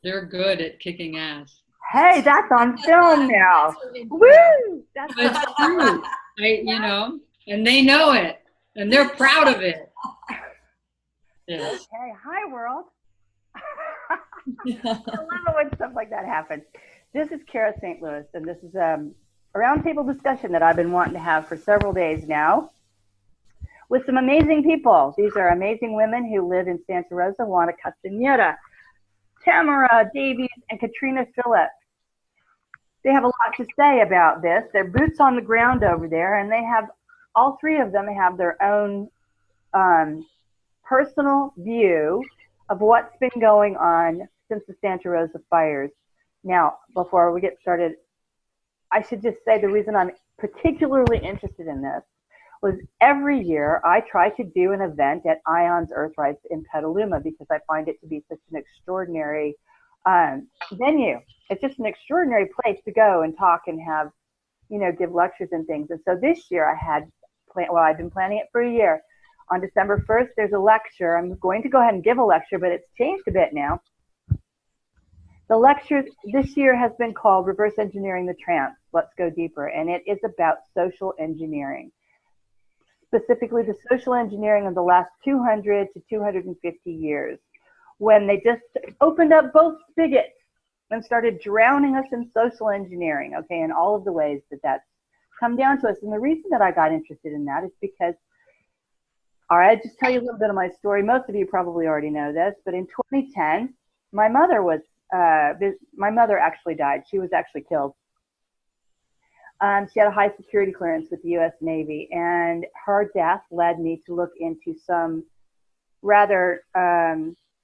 They're good at kicking ass. Hey, that's on film now. Woo! That's true. You know, and they know it, and they're proud of it. Yes. Okay, hi world. I love it when stuff like that happens. This is Cara St. Louis, and this is a roundtable discussion that I've been wanting to have for several days now with some amazing people. These are amazing women who live in Santa Rosa: Juana Castanheira, Tamara, Davies, and Katrina Phillips. They have a lot to say about this. They're boots on the ground over there, and they have, all three of them have their own personal view of what's been going on since the Santa Rosa fires. Now, before we get started, I should just say the reason I'm particularly interested in this was every year I try to do an event at Ion's Earthrights in Petaluma because I find it to be such an extraordinary venue. It's just an extraordinary place to go and talk and have, you know, give lectures and things. And so this year I had I've been planning it for a year. On December 1st, there's a lecture. I'm going to go ahead and give a lecture, but it's changed a bit now. The lecture this year has been called Reverse Engineering the Trance. Let's Go Deeper. And it is about social engineering, specifically the social engineering of the last 200 to 250 years, when they just opened up both spigots and started drowning us in social engineering, okay, and all of the ways that that's come down to us. And the reason that I got interested in that is because, all right, just tell you a little bit of my story. Most of you probably already know this, but in 2010, my mother actually died. She was actually killed. She had a high security clearance with the U.S. Navy, and her death led me to look into some rather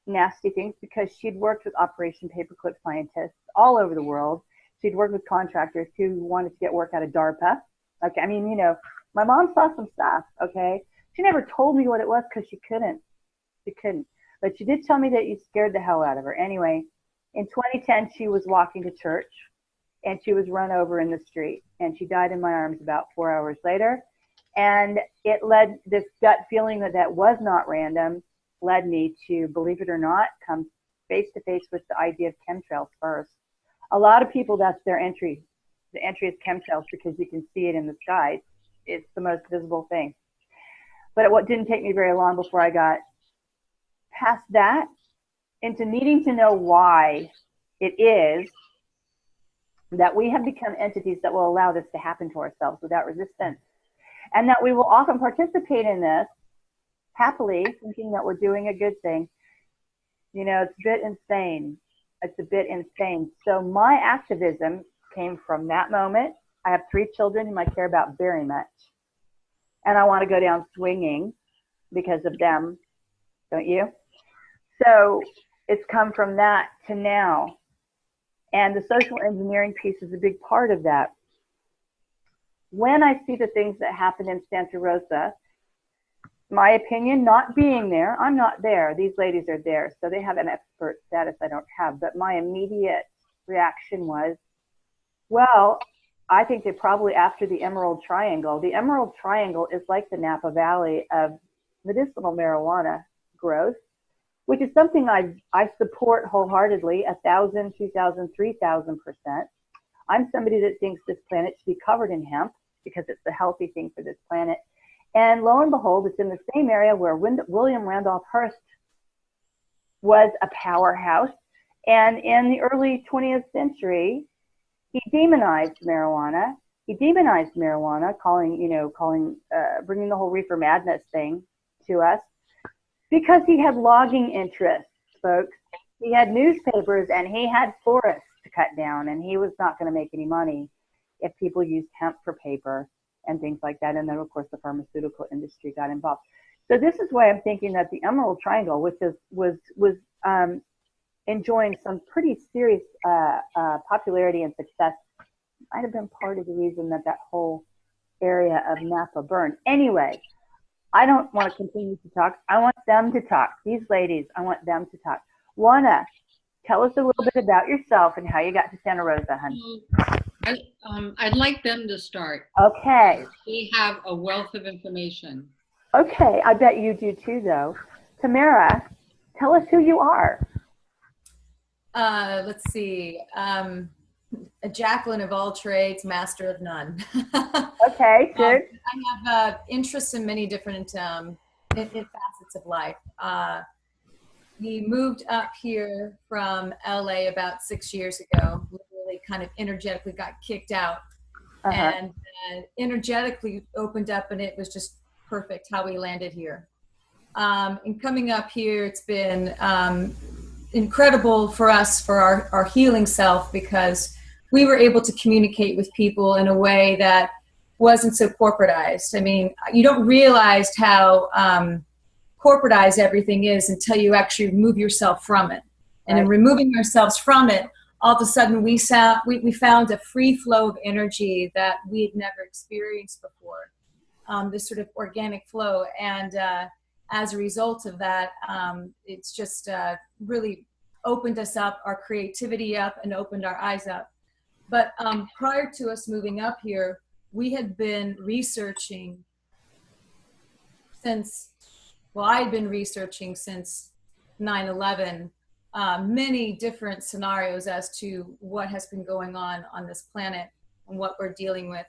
nasty things because she'd worked with Operation Paperclip scientists all over the world. She'd worked with contractors who wanted to get work out of DARPA. Okay, I mean, you know, my mom saw some stuff, okay? She never told me what it was because she couldn't. She couldn't. But she did tell me that you scared the hell out of her. Anyway, in 2010, she was walking to church, and she was run over in the street. And she died in my arms about 4 hours later. And it led, this gut feeling that that was not random, led me to, believe it or not, come face to face with the idea of chemtrails first. A lot of people, that's their entry. The entry is chemtrails because you can see it in the sky. It's the most visible thing. But it didn't take me very long before I got past that into needing to know why it is that we have become entities that will allow this to happen to ourselves without resistance. And that we will often participate in this happily, thinking that we're doing a good thing. You know, it's a bit insane. It's a bit insane. So my activism came from that moment. I have 3 children whom I care about very much. And I want to go down swinging because of them, don't you? So it's come from that to now. And the social engineering piece is a big part of that. When I see the things that happen in Santa Rosa, my opinion, not being there, I'm not there. These ladies are there, so they have an expert status I don't have. But my immediate reaction was, well, I think they're probably after the Emerald Triangle. The Emerald Triangle is like the Napa Valley of medicinal marijuana growth, which is something I support wholeheartedly, 1,000, 2,000, 3,000%. I'm somebody that thinks this planet should be covered in hemp because it's the healthy thing for this planet. And lo and behold, it's in the same area where William Randolph Hearst was a powerhouse. And in the early 20th century, he demonized marijuana. He demonized marijuana, bringing the whole reefer madness thing to us because he had logging interests, folks. He had newspapers and he had forests to cut down, and he was not going to make any money if people used hemp for paper and things like that. And then, of course, the pharmaceutical industry got involved. So this is why I'm thinking that the Emerald Triangle, which was enjoying some pretty serious popularity and success, might have been part of the reason that whole area of Napa burned. Anyway, I don't want to continue to talk. I want them to talk. These ladies, I want them to talk. Juana, tell us a little bit about yourself and how you got to Santa Rosa, honey. I'd like them to start. Okay. We have a wealth of information. Okay, I bet you do too, though. Tamara, tell us who you are. Let's see. A Jacqueline of all trades, master of none. Okay, good. I have interests in many different in facets of life. We moved up here from LA about 6 years ago. We really kind of energetically got kicked out, and energetically opened up, and it was just perfect how we landed here. And coming up here, it's been incredible for us, for our healing self, because we were able to communicate with people in a way that wasn't so corporatized. I mean, you don't realize how corporatized everything is until you actually remove yourself from it. And in removing ourselves from it, all of a sudden we found a free flow of energy that we had never experienced before, this sort of organic flow. And as a result of that, it's just really opened us up, our creativity up, and opened our eyes up. But prior to us moving up here, we had been researching since, well, I had been researching since 9/11, many different scenarios as to what has been going on this planet and what we're dealing with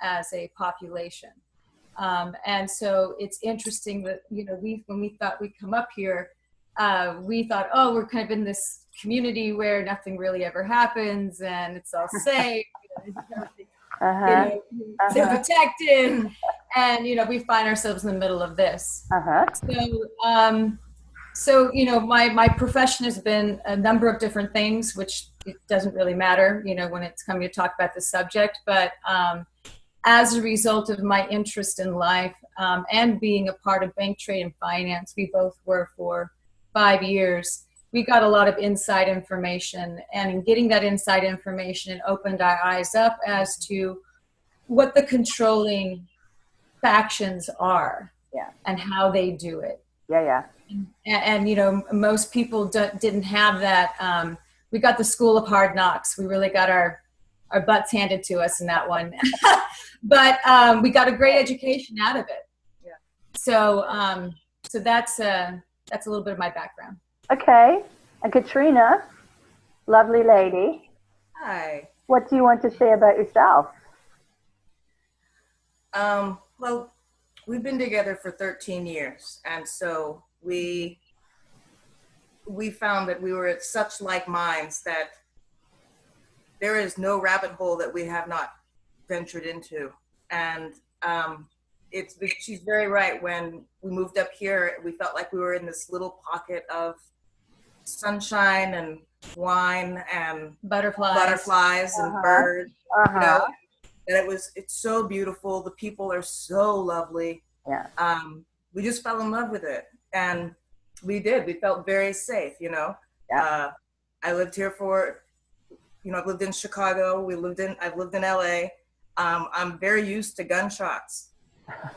as a population. And so it's interesting that, you know, when we thought we'd come up here, we thought, oh, we're kind of in this community where nothing really ever happens and it's all safe, protected, and you know, we find ourselves in the middle of this. So you know, my profession has been a number of different things, which it doesn't really matter, you know, when it's coming to talk about the subject. But as a result of my interest in life and being a part of bank, trade, and finance, we both were for 5 years. We got a lot of inside information, and in getting that inside information, it opened our eyes up as to what the controlling factions are, and how they do it. And you know, most people didn't have that. We got the school of hard knocks. We really got our butts handed to us in that one. But we got a great education out of it. So so that's a little bit of my background. Okay. And Katrina, lovely lady. Hi. What do you want to say about yourself? Well, we've been together for 13 years, and so we found that we were at such like minds that there is no rabbit hole that we have not ventured into. And she's very right. When we moved up here, we felt like we were in this little pocket of sunshine and wine and butterflies and birds. You know, and it's so beautiful. The people are so lovely. We just fell in love with it, and we felt very safe, you know. I lived here for, you know, I've lived in Chicago, I've lived in LA. I'm very used to gunshots,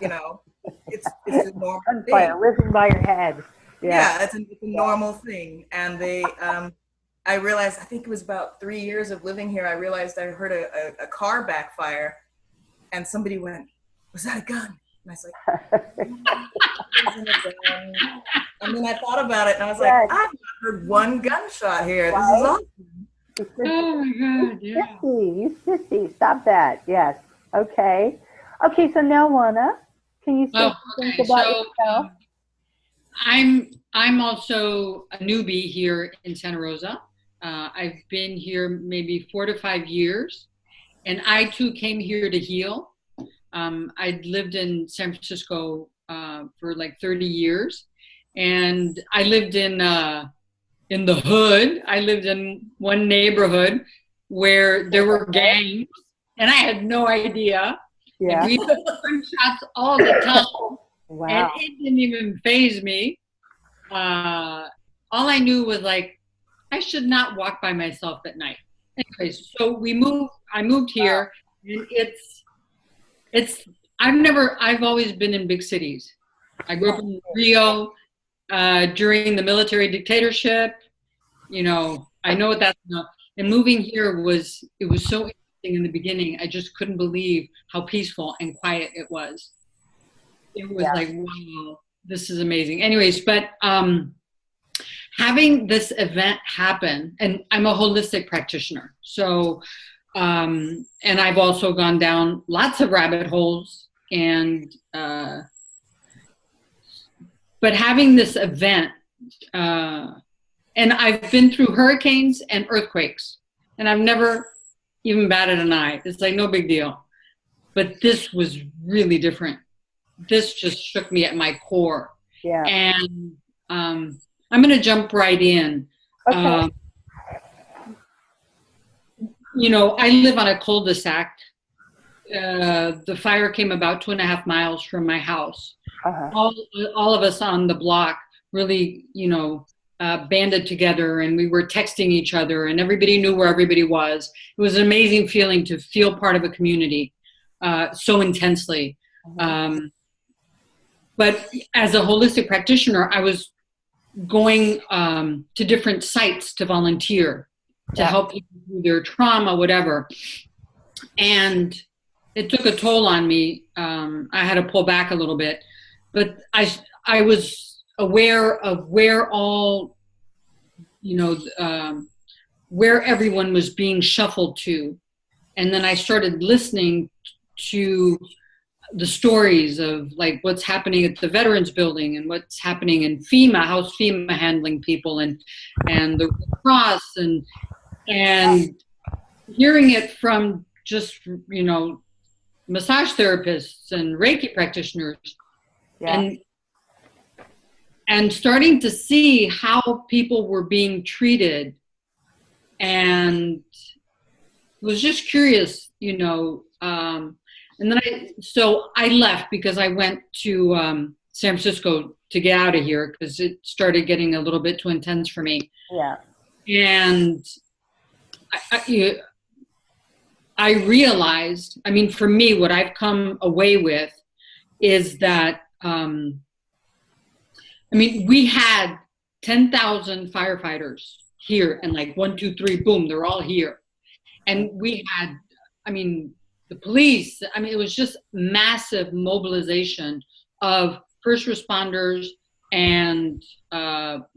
you know. It's a normal thing. Whizzing by your head. It's a normal thing. And I realized, I think it was about 3 years of living here, I realized I heard a car backfire, and somebody went, "Was that a gun?" And I was like, "It wasn't a gun." And then I thought about it, and I was like, "I've not heard one gunshot here. This is awesome." Oh my God, yeah. You sissy, stop that. Yes. Okay. Okay, so now, Juana, can you say something about yourself? I'm also a newbie here in Santa Rosa. I've been here maybe 4 to 5 years, and I too came here to heal. I'd lived in San Francisco for like 30 years, and I lived in the hood. I lived in one neighborhood where there were gangs, and I had no idea. And we took gunshots all the time. And it didn't even faze me. All I knew was like, I should not walk by myself at night. Anyways, so I moved here, and I've always been in big cities. I grew up in Rio during the military dictatorship. You know, I know what that's about. And moving here was so interesting in the beginning. I just couldn't believe how peaceful and quiet it was. It was like, wow, this is amazing. Anyways, but having this event happen, and I'm a holistic practitioner, so and I've also gone down lots of rabbit holes, and but having this event, and I've been through hurricanes and earthquakes, and I've never even batted an eye. It's like no big deal. But this was really different. This just shook me at my core. Yeah. And I'm going to jump right in. Okay. You know, I live on a cul-de-sac. The fire came about 2.5 miles from my house. All of us on the block really, you know, banded together, and we were texting each other, and everybody knew where everybody was. It was an amazing feeling to feel part of a community so intensely. But as a holistic practitioner, I was going to different sites to volunteer, to help people through their trauma, whatever. And it took a toll on me. I had to pull back a little bit, but I was aware of where all, you know, where everyone was being shuffled to. And then I started listening to the stories of like what's happening at the Veterans Building and what's happening in FEMA, how's FEMA handling people, and the Red Cross, and hearing it from just, you know, massage therapists and Reiki practitioners, and starting to see how people were being treated, and was just curious, you know. And then I left because I went to San Francisco to get out of here because it started getting a little bit too intense for me. Yeah. And I realized, I mean, for me, what I've come away with is that, I mean, we had 10,000 firefighters here, and like 1, 2, 3, boom, they're all here. And we had, I mean, the police, I mean, it was just massive mobilization of first responders and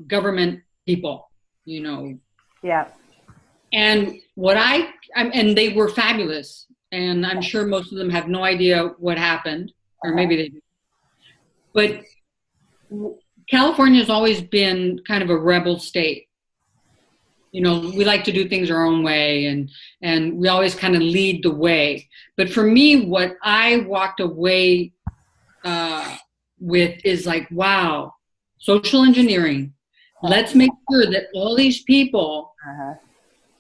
government people, you know. Yeah. And and they were fabulous. And I'm sure most of them have no idea what happened, or maybe they do. But California has always been kind of a rebel state. You know, we like to do things our own way, and we always kind of lead the way. But for me, what I walked away with is like, wow, social engineering. Let's make sure that all these people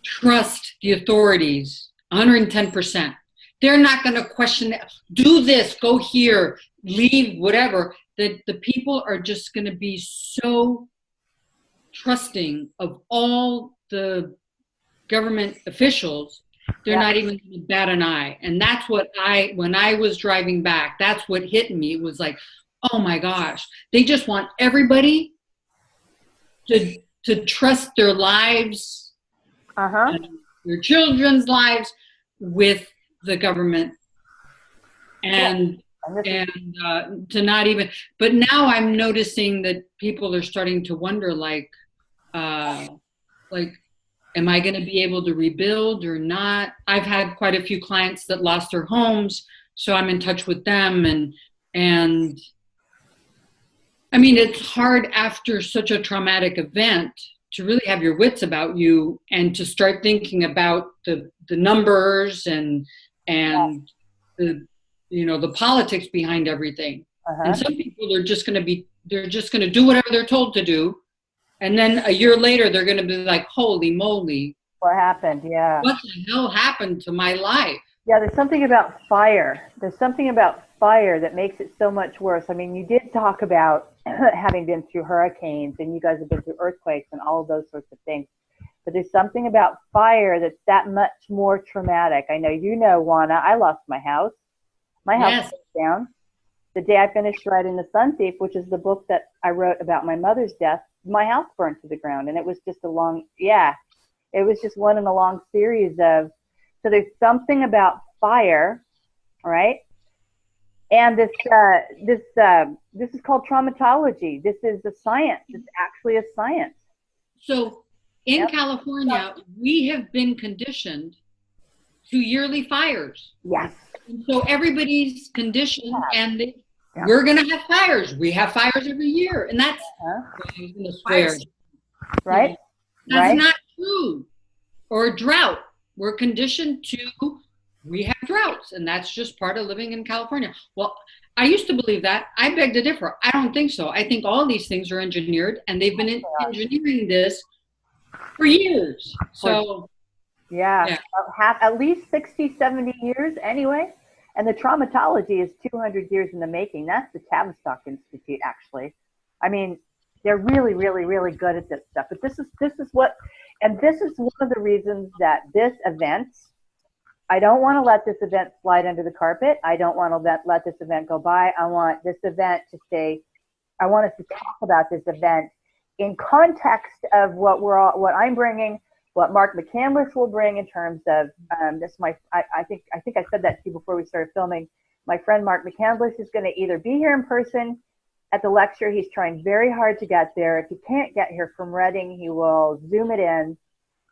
trust the authorities 110%. They're not going to question it. Do this, go here, leave, whatever. That the people are just going to be so trusting of all the government officials, they're not even going to bat an eye. And that's what when I was driving back, that's what hit me. It was like, oh my gosh, they just want everybody to trust their lives, their children's lives with the government. And to not even, but now I'm noticing that people are starting to wonder, like, am I going to be able to rebuild or not? I've had quite a few clients that lost their homes, so I'm in touch with them. And I mean, it's hard after such a traumatic event to really have your wits about you and to start thinking about the numbers and the, you know, the politics behind everything. And some people are just going to they're just going to do whatever they're told to do. And then a year later, they're going to be like, holy moly. What happened? Yeah. What the hell happened to my life? Yeah, there's something about fire. There's something about fire that makes it so much worse. I mean, you did talk about having been through hurricanes, and you guys have been through earthquakes and all of those sorts of things. But there's something about fire that's that much more traumatic. I know you know, Juana, I lost my house. My house was down. The day I finished writing The Sun Thief, which is the book that I wrote about my mother's death, my house burned to the ground. And it was just it was just one in a long series of, so there's something about fire, right? And this is called traumatology. This is a science. It's actually a science. So in California, we have been conditioned to yearly fires. Yes. And so everybody's conditioned, and we're going to have fires. We have fires every year, and that's I was going to swear. Right. That's not true. Or drought. We're conditioned to, we have droughts, and that's just part of living in California. Well, I used to believe that. I beg to differ. I don't think so. I think all these things are engineered, and they've been engineering this for years. So, at least 60, 70 years anyway. And the traumatology is 200 years in the making. That's the Tavistock Institute, actually. I mean, they're really, really, really good at this stuff. But this is one of the reasons that this event, I don't want to let this event slide under the carpet. I don't want to let this event go by. I want this event to stay. I want us to talk about this event in context of what I'm bringing, what Mark McCandless will bring in terms of I think I said that to you before we started filming. My friend Mark McCandless is going to either be here in person at the lecture. He's trying very hard to get there. If he can't get here from Reading, he will Zoom it in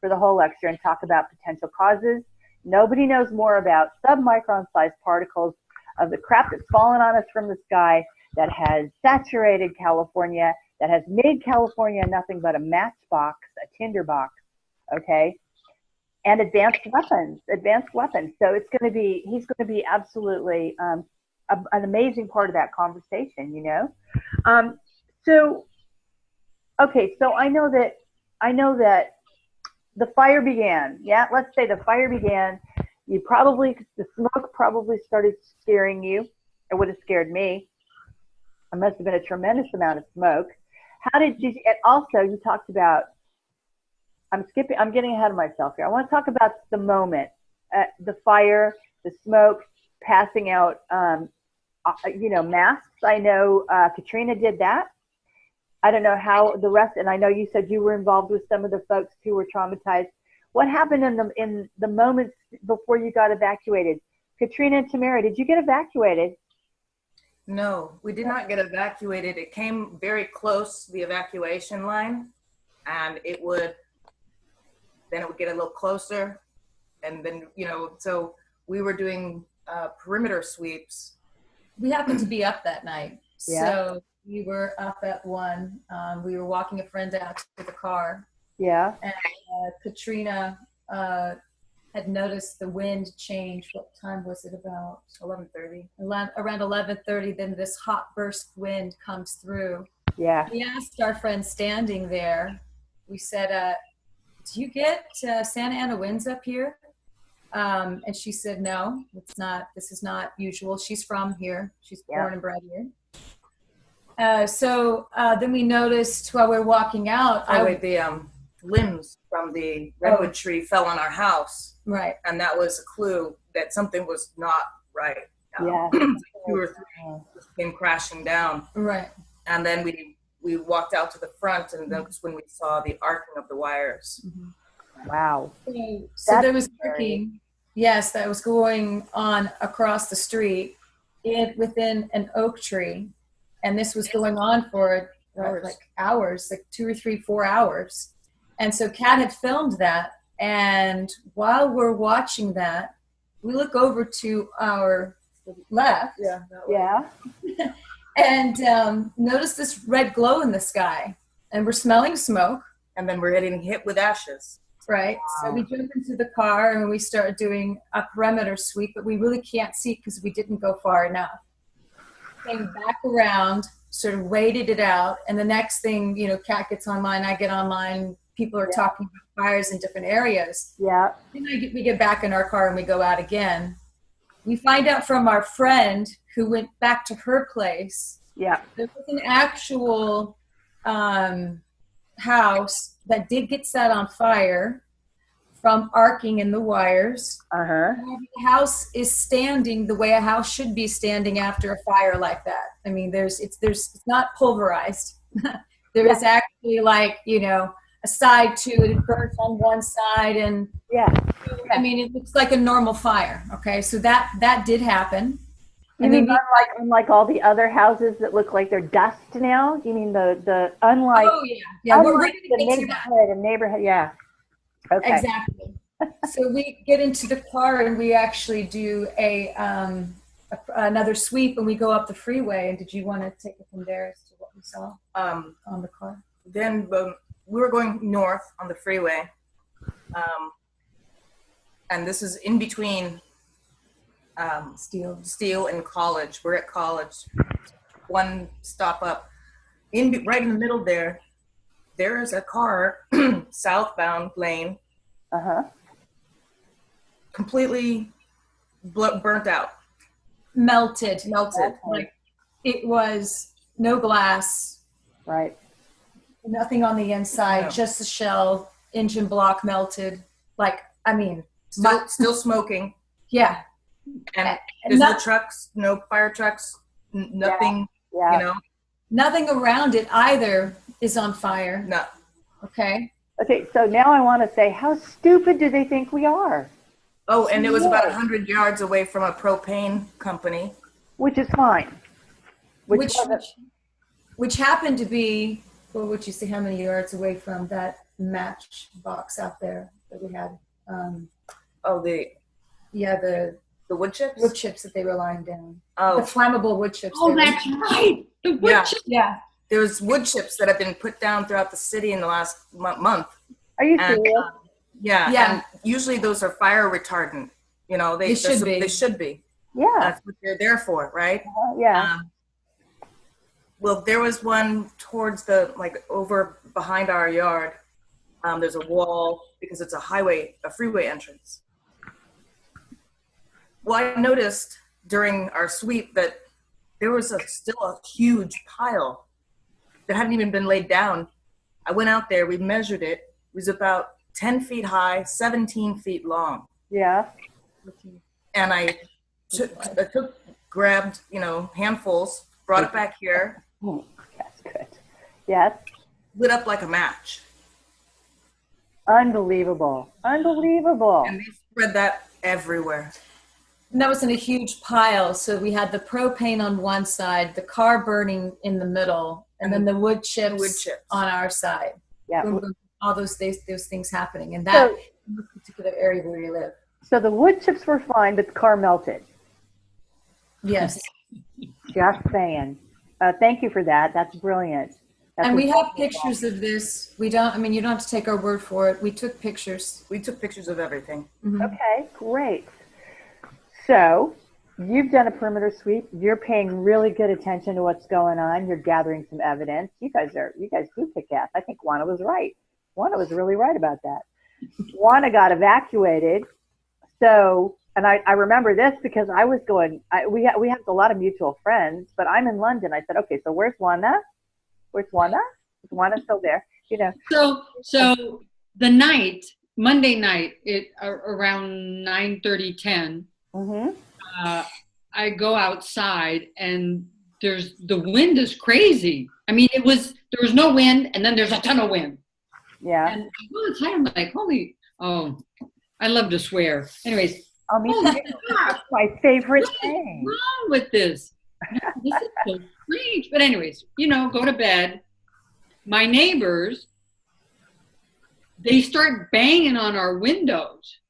for the whole lecture and talk about potential causes. Nobody knows more about submicron-sized particles of the crap that's fallen on us from the sky that has saturated California, that has made California nothing but a matchbox, a tinderbox, okay? And advanced weapons. So he's going to be absolutely an amazing part of that conversation, you know? So I know that the fire began. Yeah, let's say the fire began. The smoke probably started scaring you. It would have scared me. It must have been a tremendous amount of smoke. How did you, and also you talked about, I'm getting ahead of myself here. I want to talk about the moment, the fire, the smoke, passing out, masks. I know Katrina did that. I don't know how the rest, and I know you said you were involved with some of the folks who were traumatized. What happened in the moments before you got evacuated? Katrina and Tamara, did you get evacuated? No, we did not get evacuated. It came very close to the evacuation line, and it would get a little closer, and then, so we were doing perimeter sweeps. We happened to be up that night. Yeah. So we were up at 1. We were walking a friend out to the car. Yeah. And Katrina had noticed the wind change. What time was it? About 11:30. Around 11:30. Then this hot burst wind comes through. Yeah. We asked our friend standing there. We said, "Do you get Santa Ana winds up here?" And she said, "No, it's not. This is not usual." She's from here. She's born and bred here. So then we noticed while we were walking out, the limbs from the redwood tree fell on our house. Right. And that was a clue that something was not right. Yeah. 2 or 3 came crashing down. Right. And then we walked out to the front, and that's when we saw the arcing of the wires. Mm-hmm. Wow. So there was arcing. Yes, that was going on across the street within an oak tree. And this was going on for hours, like 2 or 3, 4 hours. And so Kat had filmed that. And while we're watching that, we look over to our left. Yeah. And notice this red glow in the sky. And we're smelling smoke. And then we're getting hit with ashes. Right. Wow. So we jump into the car and we start doing a perimeter sweep, but we really can't see because we didn't go far enough. Came back around, sort of waited it out. And the next thing, Kat gets online, I get online. People are talking about fires in different areas. Yeah. Then we get back in our car and we go out again. We find out from our friend who went back to her place. Yeah. There was an actual house that did get set on fire from arcing in the wires. Uh-huh. The house is standing the way a house should be standing after a fire like that. I mean, it's not pulverized. There is actually a side to it. It burns on one side, and I mean, it looks like a normal fire. Okay, so that did happen. You mean unlike all the other houses that look like they're dust now? You mean the unlike? Oh yeah, we're unlike gonna the get to that. neighborhood, yeah. Okay. Exactly. So we get into the car and we actually do another sweep, and we go up the freeway. And did you want to take it from there as to what we saw on the car? Then we were going north on the freeway, and this is in between Steel and College. We're at College. One stop up, right in the middle there. There is a car, southbound lane, completely burnt out, melted. Like it was no glass, right? Nothing on the inside, just the shell. Engine block melted. Like, I mean, still smoking. Yeah. And there's no trucks, no fire trucks, nothing. Yeah. You know, nothing around it either is on fire. No. Okay. Okay. So now I want to say, how stupid do they think we are? Oh, and it was about 100 yards away from a propane company, which is fine. Which happened to be, what would you say, how many yards away from that match box out there that we had? The wood chips? Wood chips that they were lying down. Oh. The flammable wood chips. Oh, that's right. The wood chips. Yeah. There was wood chips that have been put down throughout the city in the last month. Are you serious? Yeah. And usually those are fire retardant. You know, they should be. They should be. Yeah. That's what they're there for, right? Yeah. Well, there was one towards over behind our yard. There's a wall because it's a freeway entrance. Well, I noticed during our sweep that there was still a huge pile that hadn't even been laid down. I went out there, we measured it. It was about 10 feet high, 17 feet long. Yeah. And I grabbed, handfuls, brought it back here. Oh, that's good. Yes. Lit up like a match. Unbelievable. Unbelievable. And they spread that everywhere. And that was in a huge pile. So we had the propane on one side, the car burning in the middle, and then the wood chips on our side. Yeah. All those things happening in that particular area where we live. So the wood chips were fine, but the car melted. Yes. Just saying. Thank you for that. That's brilliant. And we have pictures of this. You don't have to take our word for it. We took pictures. We took pictures of everything. Mm-hmm. Okay, great. So you've done a perimeter sweep. You're paying really good attention to what's going on. You're gathering some evidence. You guys do kick ass. I think Juana was right. Juana was really right about that. Juana got evacuated. So, and I remember this because I was going, we have a lot of mutual friends, but I'm in London. I said, okay, so where's Juana? Where's Juana? Is Juana still there? So the Monday night, around 9:30, 10, I go outside and the wind is crazy. I mean, there was no wind and then there's a ton of wind. Yeah. And I go outside, I'm like, I love to swear. Anyways. That's my favorite thing. What's wrong with this? This is so strange. But anyways, go to bed. My neighbors, they start banging on our windows,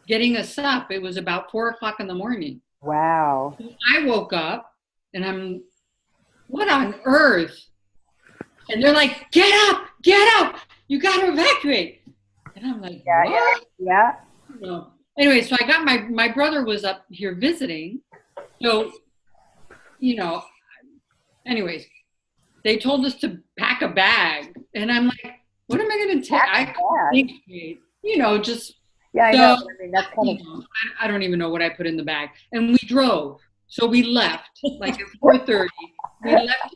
getting us up. It was about 4:00 in the morning. Wow. So I woke up and I'm, what on earth? And they're like, get up, you got to evacuate. And I'm like, what? Yeah. Anyway, so I got my brother was up here visiting. So, anyways, they told us to pack a bag. And I'm like, what am I going to take? I think just. Yeah, I know. I mean, that's kind of. I don't even know what I put in the bag. And we drove. So we left like at 4:30. We left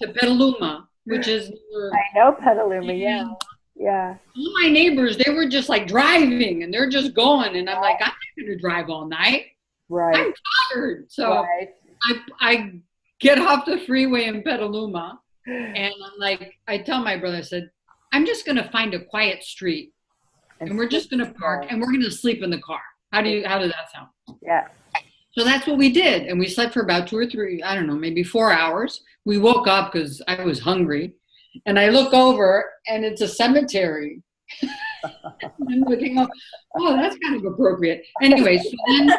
to Petaluma, which is. I know Petaluma, yeah. Yeah. All my neighbors, they were just like driving and they're just going. And I'm like, I'm not going to drive all night. Right. I'm tired. So I get off the freeway in Petaluma and I'm like, I tell my brother, I said, I'm just going to find a quiet street and we're just going to park and we're going to sleep in the car. How does that sound? Yeah. So that's what we did. And we slept for about 2 or 3, I don't know, maybe 4 hours. We woke up because I was hungry. And I look over and it's a cemetery. I'm looking up, oh, that's kind of appropriate. Anyway, so then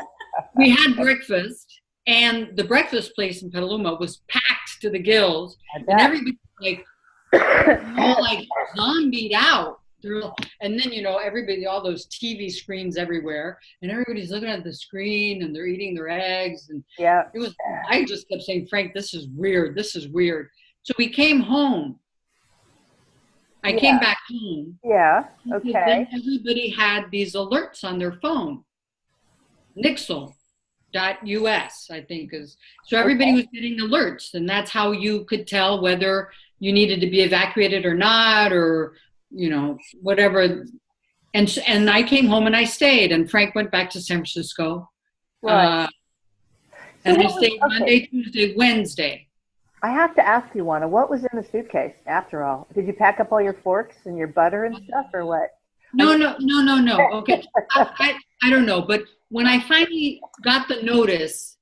we had breakfast, and the breakfast place in Petaluma was packed to the gills. And everybody was like zombied out. And then, everybody, all those TV screens everywhere, and everybody's looking at the screen and they're eating their eggs. And I just kept saying, Frank, this is weird. This is weird. So we came home. I came back home. Yeah. Okay. Then everybody had these alerts on their phone. Nixle.us, I think is. So everybody was getting alerts, and that's how you could tell whether you needed to be evacuated or not, or whatever. And I came home and I stayed, and Frank went back to San Francisco. Right. And I stayed Monday, Tuesday, Wednesday. I have to ask you, Juana, what was in the suitcase after all? Did you pack up all your forks and your butter and stuff, or what? No. Okay. I don't know. But when I finally got the notice,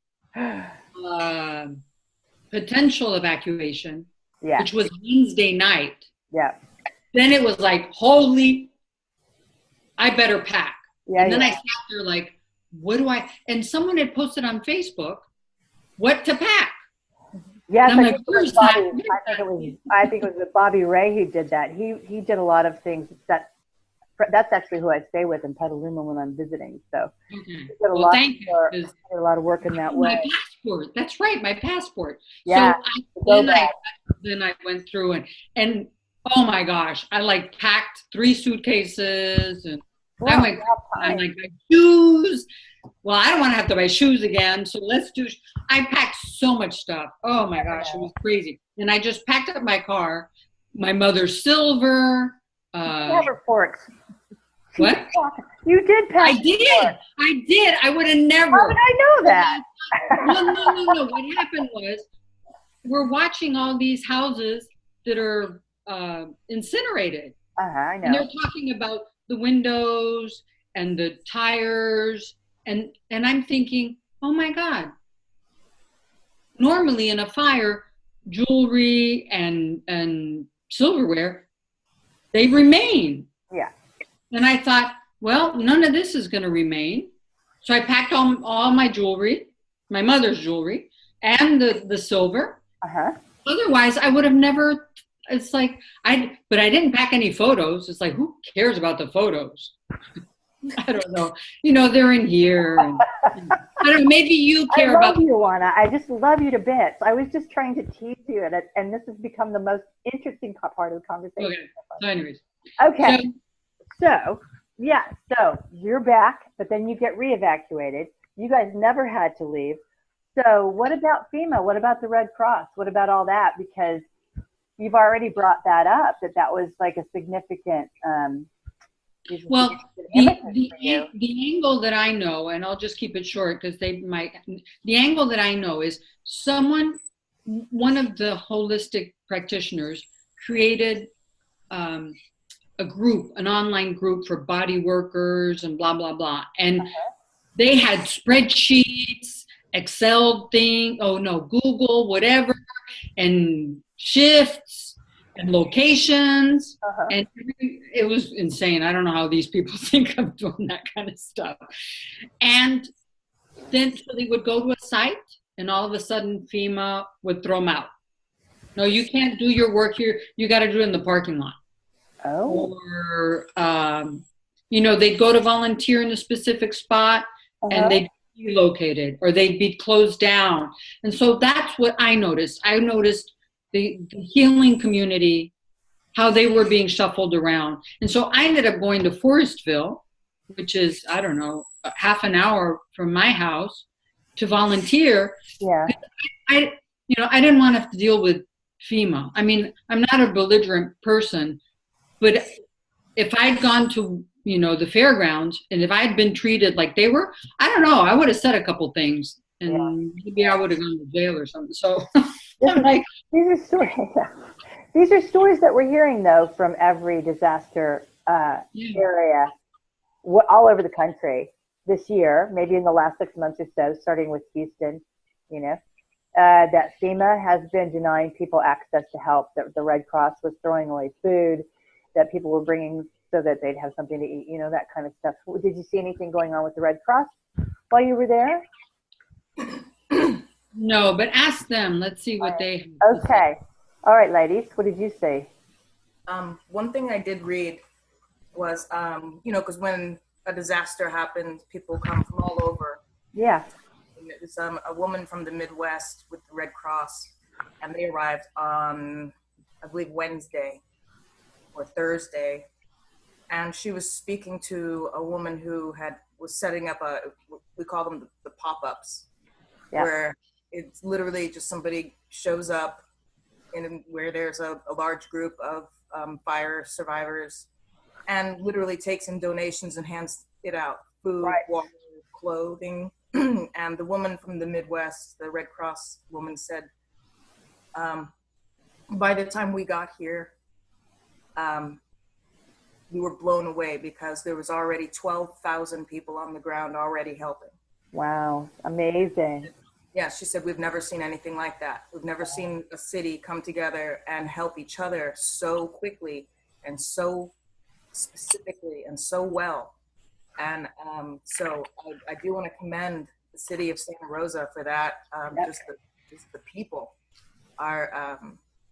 potential evacuation, which was Wednesday night, then it was like, holy, I better pack. And then I sat there like, what do I, and someone had posted on Facebook, what to pack. Yes, I think it was Bobby Ray who did that. He did a lot of things. That's actually who I stay with in Petaluma when I'm visiting. So he did a lot of work in that way. My passport. That's right, my passport. Yeah. So then I went through and oh my gosh, I packed 3 suitcases, and I went. I'm like, my shoes. Well, I don't want to have to buy shoes again, so I packed so much stuff. Oh my gosh, it was crazy. And I just packed up my car, my mother's silver. Never forks. What? You did pack. I did. I would have never. How did I know that? No. What happened was, we're watching all these houses that are incinerated. I know. And they're talking about the windows and the tires. And I'm thinking, oh my God, normally in a fire, jewelry and silverware, they remain. Yeah. And I thought, well, none of this is going to remain. So I packed all my jewelry, my mother's jewelry, and the silver. Otherwise, I would have never, it's like, but I didn't pack any photos. It's like, who cares about the photos? I don't know. They're in here. And, I don't know. Maybe you care about. I love you, Juana. I just love you to bits. I was just trying to tease you, and this has become the most interesting part of the conversation. Okay. So, anyways. Okay. So you're back, but then you get re-evacuated. You guys never had to leave. So what about FEMA? What about the Red Cross? What about all that? Because you've already brought that up, that was like a significant. Well, the angle that I know, and I'll just keep it short because the angle that I know is one of the holistic practitioners created a group, an online group for body workers and blah, blah, blah. And they had spreadsheets, Excel Google, whatever, and shifts and locations, and it was insane. I don't know how these people think of doing that kind of stuff. And then so they would go to a site, and all of a sudden FEMA would throw them out. No, you can't do your work here. You got to do it in the parking lot. Or they'd go to volunteer in a specific spot, and they'd be relocated, or they'd be closed down. And so that's what I noticed. I noticed the healing community, how they were being shuffled around. And so I ended up going to Forestville, which is, I don't know, half an hour from my house, to volunteer. Yeah. I didn't want to have to deal with FEMA. I mean, I'm not a belligerent person, but if I'd gone to, the fairgrounds, and if I had been treated like they were, I don't know, I would have said a couple things, and maybe I would have gone to jail or something. So I'm like, these are stories that we're hearing, though, from every disaster area all over the country. this year, maybe in the last 6 months or so, starting with Houston, that FEMA has been denying people access to help, that the Red Cross was throwing away food, that people were bringing so that they'd have something to eat, that kind of stuff. Did you see anything going on with the Red Cross while you were there? No, but ask them. Let's see what they have. Okay. All right, ladies, what did you see? One thing I did read was, because when a disaster happens, people come from all over. Yeah. It was a woman from the Midwest with the Red Cross, and they arrived on, I believe, Wednesday or Thursday, and she was speaking to a woman who was setting up we call them the pop-ups, where it's literally just somebody shows up where there's a large group of fire survivors, and literally takes in donations and hands it out, food, water, clothing. And the woman from the Midwest, the Red Cross woman, said, by the time we got here, we were blown away because there was already 12,000 people on the ground already helping. Wow, amazing. Yeah, she said, we've never seen anything like that. We've never seen a city come together and help each other so quickly and so specifically and so well. And so I do want to commend the city of Santa Rosa for that. Just the people are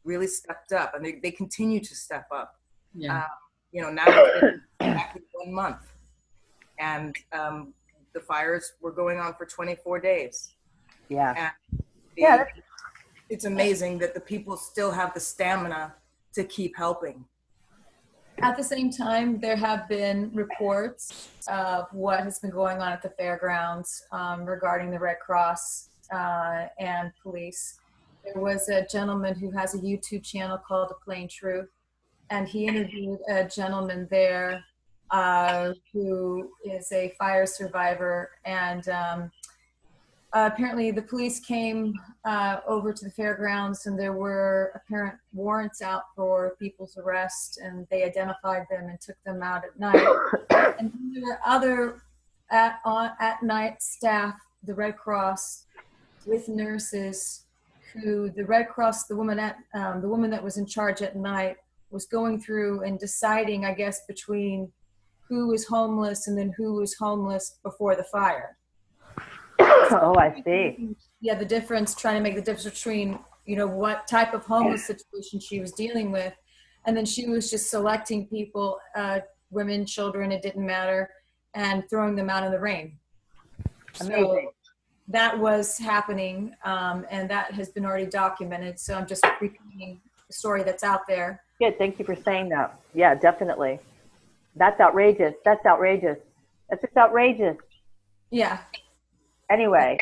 really stepped up, and they continue to step up. Yeah. Now it's been exactly 1 month, and the fires were going on for 24 days. Yeah. And it's amazing that the people still have the stamina to keep helping. At the same time, there have been reports of what has been going on at the fairgrounds regarding the Red Cross and police. There was a gentleman who has a YouTube channel called The Plain Truth, and he interviewed a gentleman there who is a fire survivor, and apparently the police came over to the fairgrounds, and there were apparent warrants out for people's arrest, and they identified them and took them out at night. And there were other at night staff, the Red Cross, with nurses, who the Red Cross, the woman that was in charge at night, was going through and deciding, I guess, between who was homeless and then who was homeless before the fire. Oh, I see. Yeah, trying to make the difference between, what type of homeless situation she was dealing with. And then she was just selecting people, women, children, it didn't matter, and throwing them out in the rain. Amazing. So that was happening, and that has been already documented. So I'm just repeating the story that's out there. Good, thank you for saying that. Yeah, definitely. That's outrageous. That's outrageous. That's just outrageous. Yeah. Anyway,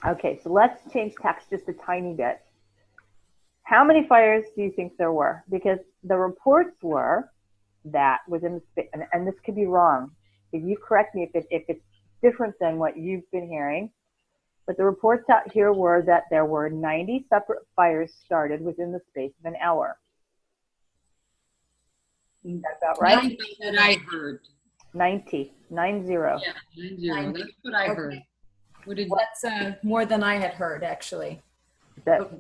okay, so let's change tack just a tiny bit. How many fires do you think there were? Because the reports were that within the, and this could be wrong, if you correct me if it's different than what you've been hearing, but the reports out here were that there were 90 separate fires started within the space of an hour. Is that about right? 90 that I heard. 90. 90. Yeah, 90. That's what I heard. That's more than I had heard, actually. But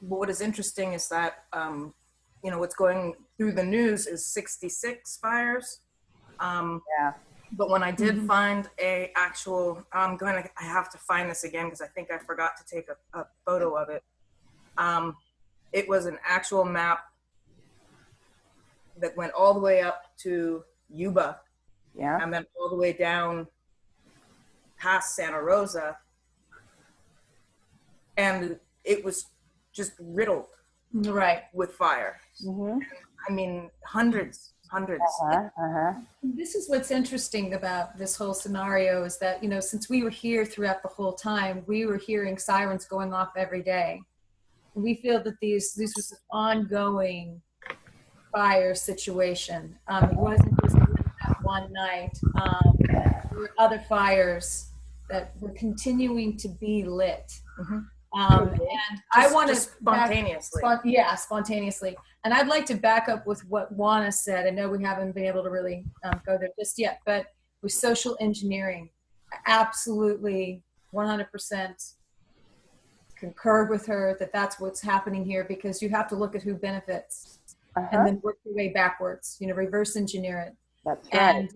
what is interesting is that, what's going through the news is 66 fires. Yeah. But when I did find a actual, I have to find this again because I think I forgot to take a photo of it. It was an actual map that went all the way up to Yuba. Yeah. And then all the way down past Santa Rosa. And it was just riddled with fire. Mm-hmm. I mean, hundreds. This is what's interesting about this whole scenario is that, since we were here throughout the whole time, we were hearing sirens going off every day. We feel that this was an ongoing fire situation. It wasn't just that one night. There were other fires that were continuing to be lit. Mm-hmm. And I want to spontaneously. Spontaneously. And I'd like to back up with what Juana said. I know we haven't been able to really go there just yet, but with social engineering. I absolutely 100% concur with her that that's what's happening here, because you have to look at who benefits and then work your way backwards, reverse engineer it. That's right. And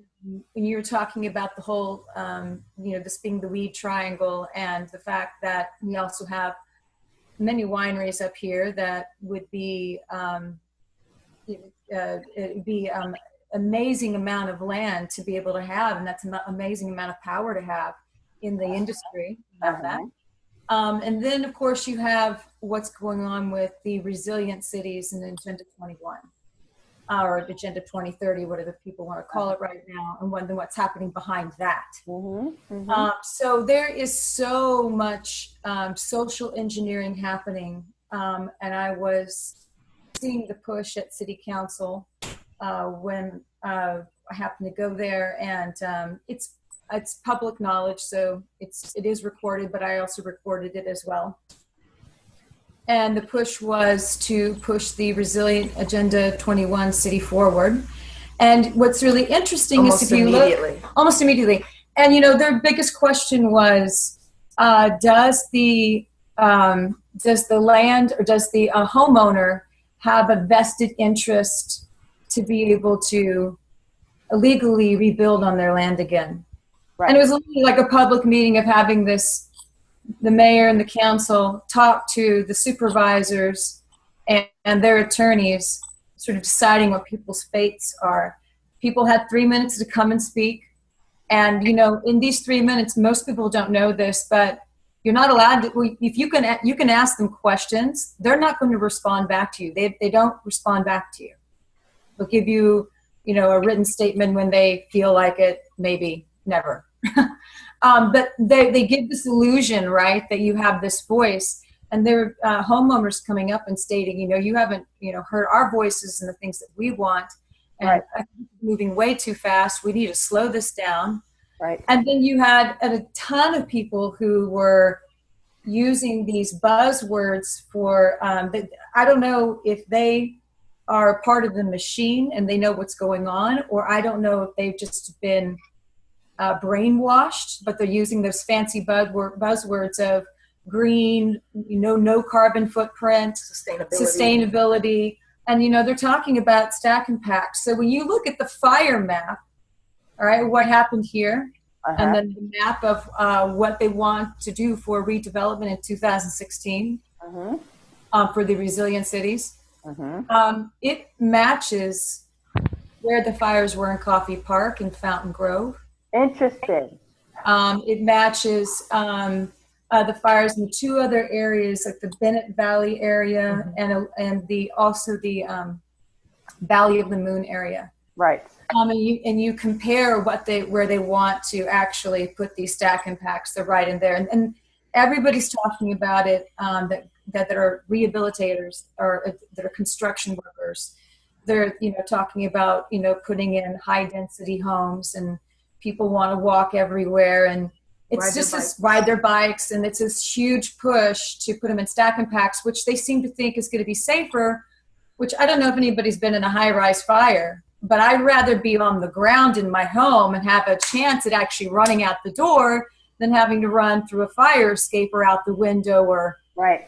when you're talking about the whole, this being the weed triangle, and the fact that we also have many wineries up here that would be, it'd be amazing amount of land to be able to have, and that's an amazing amount of power to have in the industry about that. And then, of course, you have what's going on with the resilient cities and Agenda 21, or Agenda 2030, whatever people want to call it right now, and what's happening behind that. So there is so much social engineering happening, and I was seeing the push at City Council when I happened to go there, and it's public knowledge, so it is recorded, but I also recorded it as well. And the push was to push the Resilient Agenda 21 city forward. And what's really interesting is if you look almost immediately, and their biggest question was, does the land, or does the homeowner have a vested interest to be able to illegally rebuild on their land again? Right. And it was literally like a public meeting of having the mayor and the council talk to the supervisors and their attorneys, sort of deciding what people's fates are. People had 3 minutes to come and speak. And, in these 3 minutes, most people don't know this, but you're not allowed to, if you can ask them questions, they're not going to respond back to you. They don't respond back to you. They'll give you, a written statement when they feel like it, maybe never. But they give this illusion, right, that you have this voice, and there are homeowners coming up and stating, you haven't, heard our voices and the things that we want, and right. Moving way too fast. We need to slow this down. Right. And then you had a ton of people who were using these buzzwords for, I don't know if they are part of the machine and they know what's going on, or I don't know if they've just been brainwashed, but they're using those fancy buzzwords of green, no carbon footprint, sustainability. And, they're talking about stack and pack. So when you look at the fire map, all right, what happened here, and then the map of what they want to do for redevelopment in 2016 for the resilient cities, it matches where the fires were in Coffey Park and Fountain Grove. Interesting. It matches the fires in 2 other areas, like the Bennett Valley area and also the Valley of the Moon area. Right. And you compare where they want to actually put these stack impacts. They're right in there, and everybody's talking about it. That are rehabilitators or that are construction workers. They're talking about putting in high density homes, and people want to walk everywhere, and it's ride their bikes, and it's this huge push to put them in stack impacts, which they seem to think is going to be safer. Which I don't know if anybody's been in a high-rise fire, but I'd rather be on the ground in my home and have a chance at actually running out the door than having to run through a fire escape or out the window or. Right.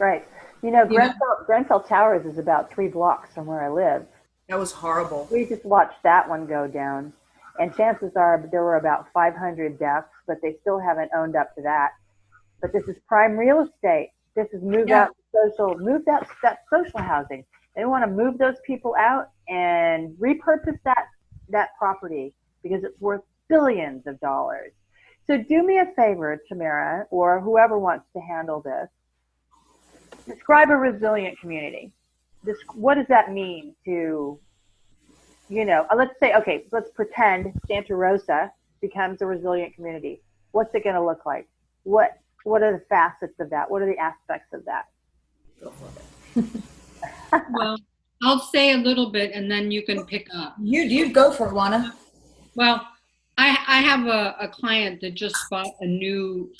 Grenfell Towers is about 3 blocks from where I live. That was horrible. We just watched that one go down. And chances are there were about 500 deaths, but they still haven't owned up to that. But this is prime real estate. This is that social housing. They want to move those people out and repurpose that property because it's worth billions of dollars. So do me a favor, Tamara, or whoever wants to handle this. Describe a resilient community. What does that mean to, let's say, okay, let's pretend Santa Rosa becomes a resilient community. What's it going to look like? What are the facets of that? What are the aspects of that? Well, I'll say a little bit and then you can pick up. You go for it, Juana. Well, I have a client that just bought a new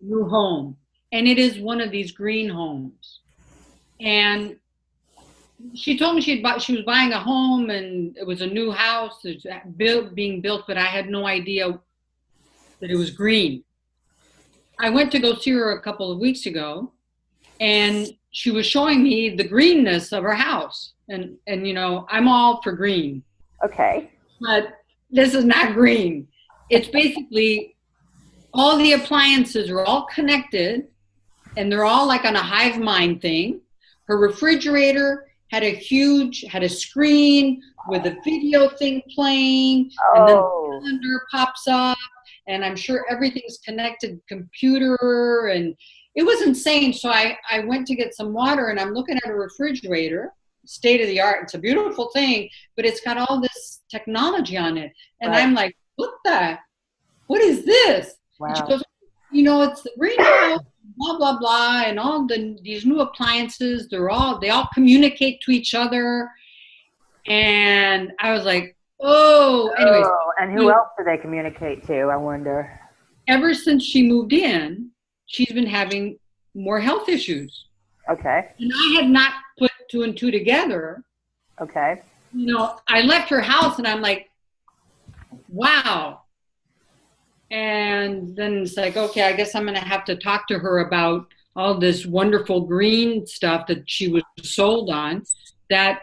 home, and it is one of these green homes. And she told me she was buying a home and it was a new house being built, but I had no idea that it was green. I went to go see her a couple of weeks ago, and she was showing me the greenness of her house. And you know, I'm all for green. Okay. But this is not green. It's basically all the appliances are all connected, and they're all like on a hive mind thing. Her refrigerator had a screen with a video thing playing, and then the calendar pops up, and I'm sure everything's connected computer, and it was insane. So I went to get some water, and I'm looking at a refrigerator, state of the art. It's a beautiful thing, but it's got all this technology on it. And I'm like, what is this? Wow. And she goes, you know, it's the greenhouse, blah, blah, blah, and all these new appliances, they all communicate to each other. And I was like, anyways. And who else do they communicate to, I wonder? Ever since she moved in, she's been having more health issues. Okay. And I had not put two and two together. Okay. You know, I left her house and I'm like, wow. And then it's like, okay, I guess I'm going to have to talk to her about all this wonderful green stuff that she was sold on, that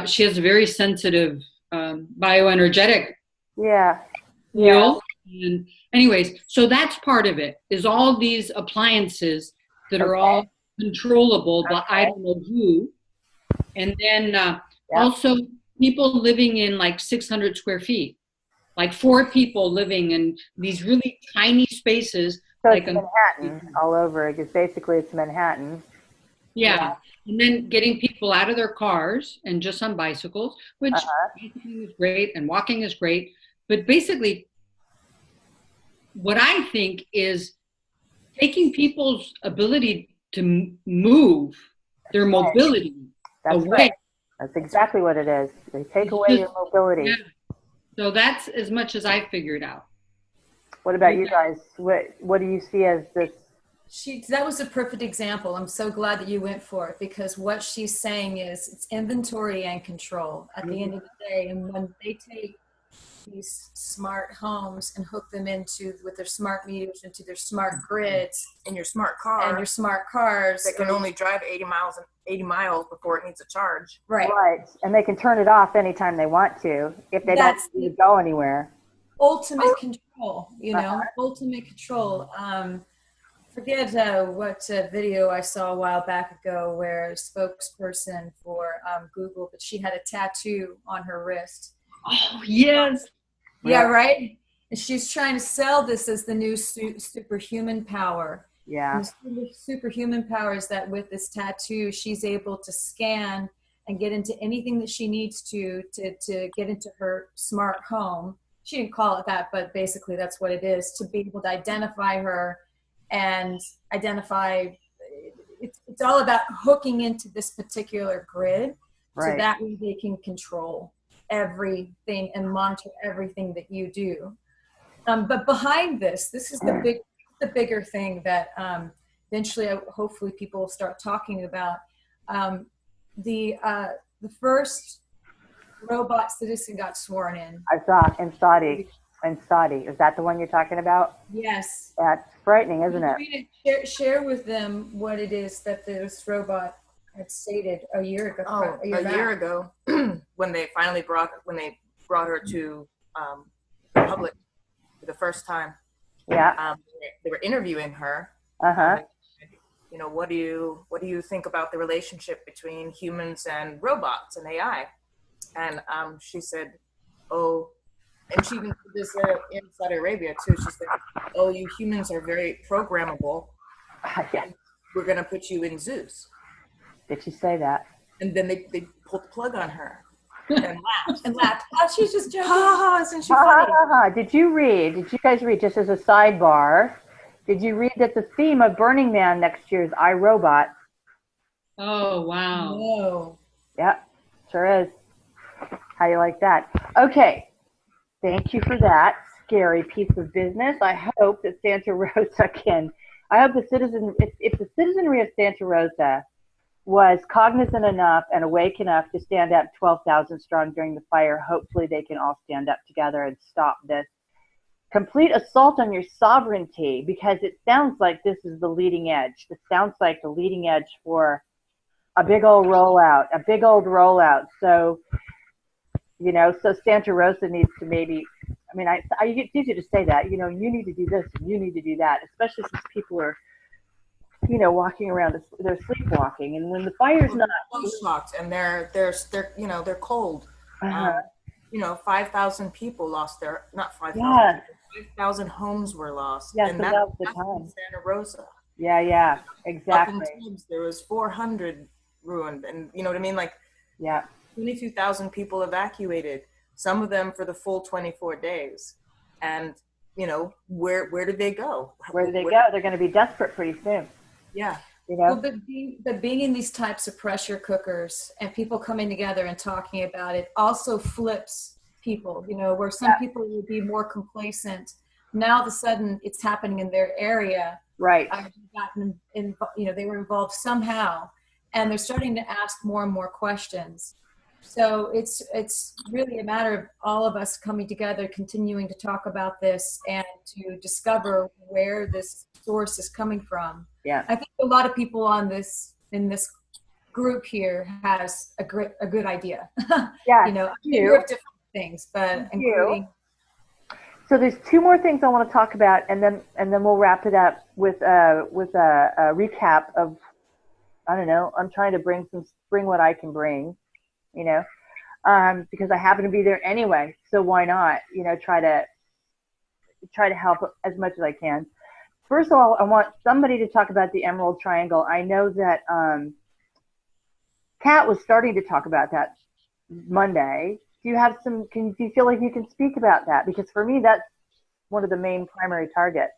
she has a very sensitive bioenergetic feel. And anyways, so that's part of it, is all these appliances that are all controllable, but I don't know who. And then also people living in like 600 square feet. Like 4 people living in these really tiny spaces. So like it's Manhattan all over, because basically it's Manhattan. Yeah. And then getting people out of their cars and just on bicycles, which bicycling is great and walking is great. But basically, what I think is taking people's ability to move, their mobility away. Right. That's exactly what it is. They take away your mobility. Yeah. So that's as much as I figured out. What about you guys? What do you see as this? That was a perfect example. I'm so glad that you went for it, because what she's saying is it's inventory and control at the end of the day. And when they take these smart homes and hook them with their smart meters into their smart grids in your smart car and your smart cars that can only drive 80 miles before it needs a charge. Right. And they can turn it off anytime they want to if they don't need to go anywhere. Ultimate control, ultimate control. Forget what video I saw a while back ago where a spokesperson for Google, but she had a tattoo on her wrist. Oh, yes. Yeah, right? And she's trying to sell this as the new superhuman power. Yeah. And the superhuman power is that with this tattoo, she's able to scan and get into anything that she needs to get into her smart home. She didn't call it that, but basically that's what it is, to be able to identify her and identify. It's all about hooking into this particular grid, so that way they can control everything and monitor everything that you do. But behind this is the bigger thing that eventually, hopefully, people will start talking about. The first robot citizen got sworn in. I saw in Saudi. Is that the one you're talking about? Yes. That's frightening, isn't it? Share with them what it is that this robot had stated a year ago. A year ago, when they brought her to the public for the first time. Yeah. They were interviewing her. What do you think about the relationship between humans and robots and AI? And she said, and she even did this in Saudi Arabia too. She said, you humans are very programmable. We're going to put you in zoos. Did she say that? And then they pulled the plug on her and laughed. Oh, she's just joking. Isn't she funny? Did you guys read, just as a sidebar, did you read that the theme of Burning Man next year is iRobot? Oh, wow. Whoa. Yeah, sure is. How you like that? Okay. Thank you for that scary piece of business. I hope that Santa Rosa if the citizenry of Santa Rosa was cognizant enough and awake enough to stand up 12,000 strong during the fire. Hopefully they can all stand up together and stop this complete assault on your sovereignty, because it sounds like this is the leading edge. It sounds like the leading edge for a big old rollout. So, so Santa Rosa needs to maybe, it's easy to say that, you need to do this and you need to do that, especially since people are, walking around, they're sleepwalking. And when the fire's not shocked and they're cold. 5,000 people lost not 5,000, 5,000 homes were lost. Yeah, and so that's the time. in Santa Rosa. Yeah, exactly. Up in Tibbs, there was 400 ruined, and you know what I mean? 22,000 people evacuated, some of them for the full 24 days. And, where did they go? Where did they go? They're going to be desperate pretty soon. Yeah. Well, but being in these types of pressure cookers and people coming together and talking about it also flips people, where some people would be more complacent. Now, all of a sudden, it's happening in their area. Right. They were involved somehow, and they're starting to ask more and more questions. So it's really a matter of all of us coming together, continuing to talk about this and to discover where this source is coming from. Yeah. I think a lot of people in this group here has a good idea. Yeah. A number of different things, but including. So there's two more things I want to talk about, and then we'll wrap it up with a recap of, I don't know, I'm trying to bring what I can bring, because I happen to be there anyway. So why not, try to help as much as I can. First of all, I want somebody to talk about the Emerald Triangle. I know that Kat was starting to talk about that Monday. Do you feel like you can speak about that? Because for me, that's one of the main primary targets.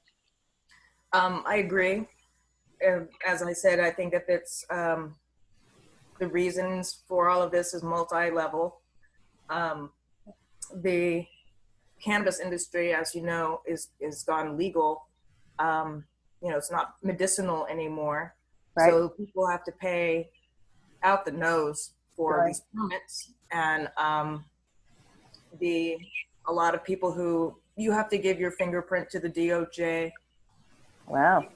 I agree. As I said, I think that it's the reasons for all of this is multi-level. The cannabis industry, as you know, is gone legal. It's not medicinal anymore. Right. So people have to pay out the nose for these permits, and a lot of people who you have to give your fingerprint to the DOJ. Wow.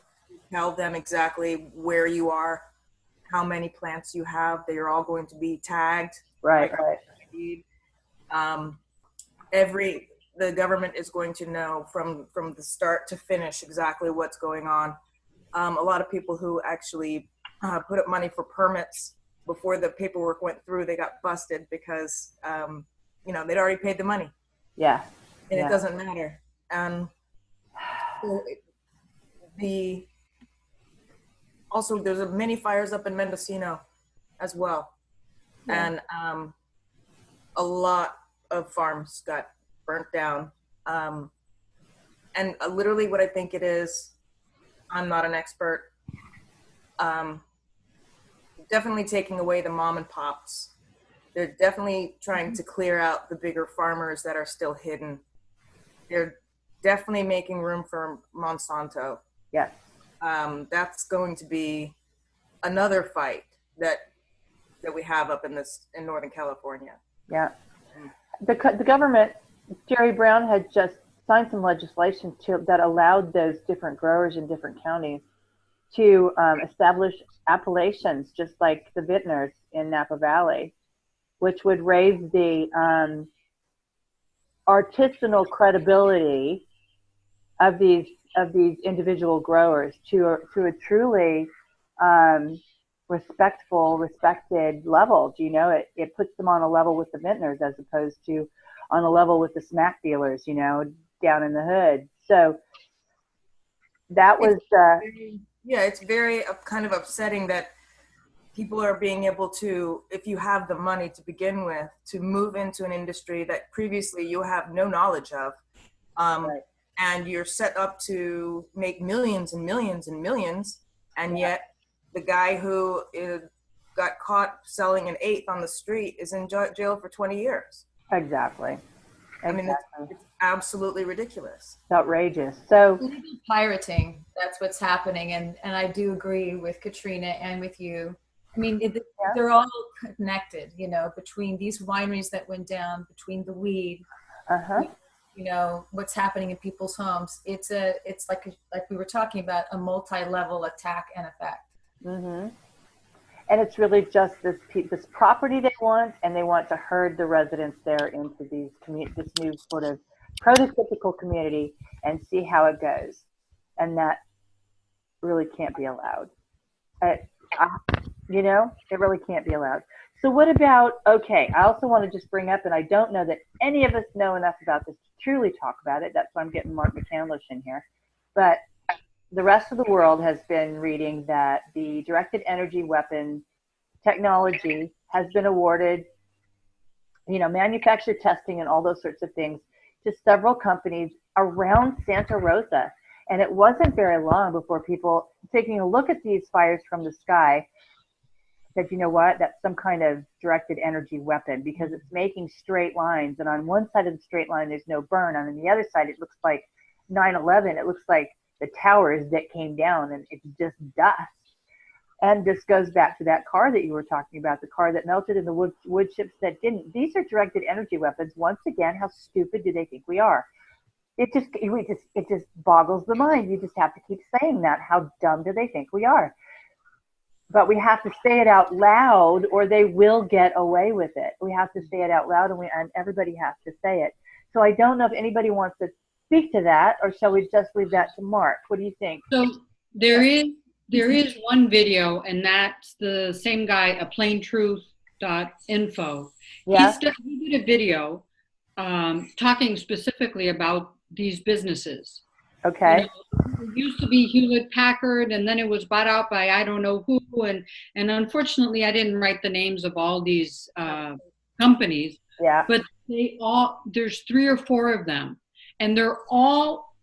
Tell them exactly where you are, how many plants you have. They are all going to be tagged. Right. The government is going to know from the start to finish exactly what's going on. A lot of people who actually put up money for permits before the paperwork went through, they got busted because they'd already paid the money. Yeah. And it doesn't matter. Also, there's many fires up in Mendocino as well. Yeah. And a lot of farms got burnt down. And literally what I think it is, I'm not an expert, definitely taking away the mom and pops. They're definitely trying to clear out the bigger farmers that are still hidden. They're definitely making room for Monsanto. Yes. That's going to be another fight that we have up in Northern California. Yeah. The government, Jerry Brown had just signed some legislation that allowed those different growers in different counties to establish appellations, just like the vintners in Napa Valley, which would raise the artisanal credibility of these individual growers to a truly respected level. It puts them on a level with the vintners as opposed to on a level with the smack dealers, down in the hood. So that was it's very kind of upsetting that people are being able to, if you have the money to begin with, to move into an industry that previously you have no knowledge of. Right. And you're set up to make millions and millions and millions, and yet the guy who got caught selling an eighth on the street is in jail for 20 years. Exactly. I mean, it's absolutely ridiculous. It's outrageous. So pirating, that's what's happening, and I do agree with Katrina and with you I mean, they're all connected, you know, between these wineries that went down, between the weed, you know, what's happening in people's homes. It's like we were talking about, a multi-level attack and effect. And it's really just this property they want, and they want to herd the residents there into this new sort of prototypical community and see how it goes. And that really can't be allowed. You know, it really can't be allowed. So what about, okay, I also want to just bring up, and I don't know that any of us know enough about this to truly talk about it. That's why I'm getting Mark McCandlish in here. But the rest of the world has been reading that the directed energy weapon technology has been awarded, you know, manufacturer testing and all those sorts of things to several companies around Santa Rosa. And it wasn't very long before people taking a look at these fires from the sky said, you know what, that's some kind of directed energy weapon, because it's making straight lines. And on one side of the straight line, there's no burn. And on the other side, it looks like 9/11. It looks like the towers that came down, and it's just dust. And this goes back to that car that you were talking about, the car that melted and the wood chips that didn't. These are directed energy weapons. Once again, how stupid do they think we are? It just boggles the mind. You just have to keep saying that. How dumb do they think we are? But we have to say it out loud, or they will get away with it. We have to say it out loud, and everybody has to say it. So I don't know if anybody wants to speak to that, or shall we just leave that to Mark? What do you think? So there is one video, and that's the same guy, a plaintruth.info. Yeah. He did a video talking specifically about these businesses. Okay. You know, it used to be Hewlett Packard, and then it was bought out by I don't know who, and unfortunately I didn't write the names of all these companies. Yeah. But there's 3 or 4 of them, and they're all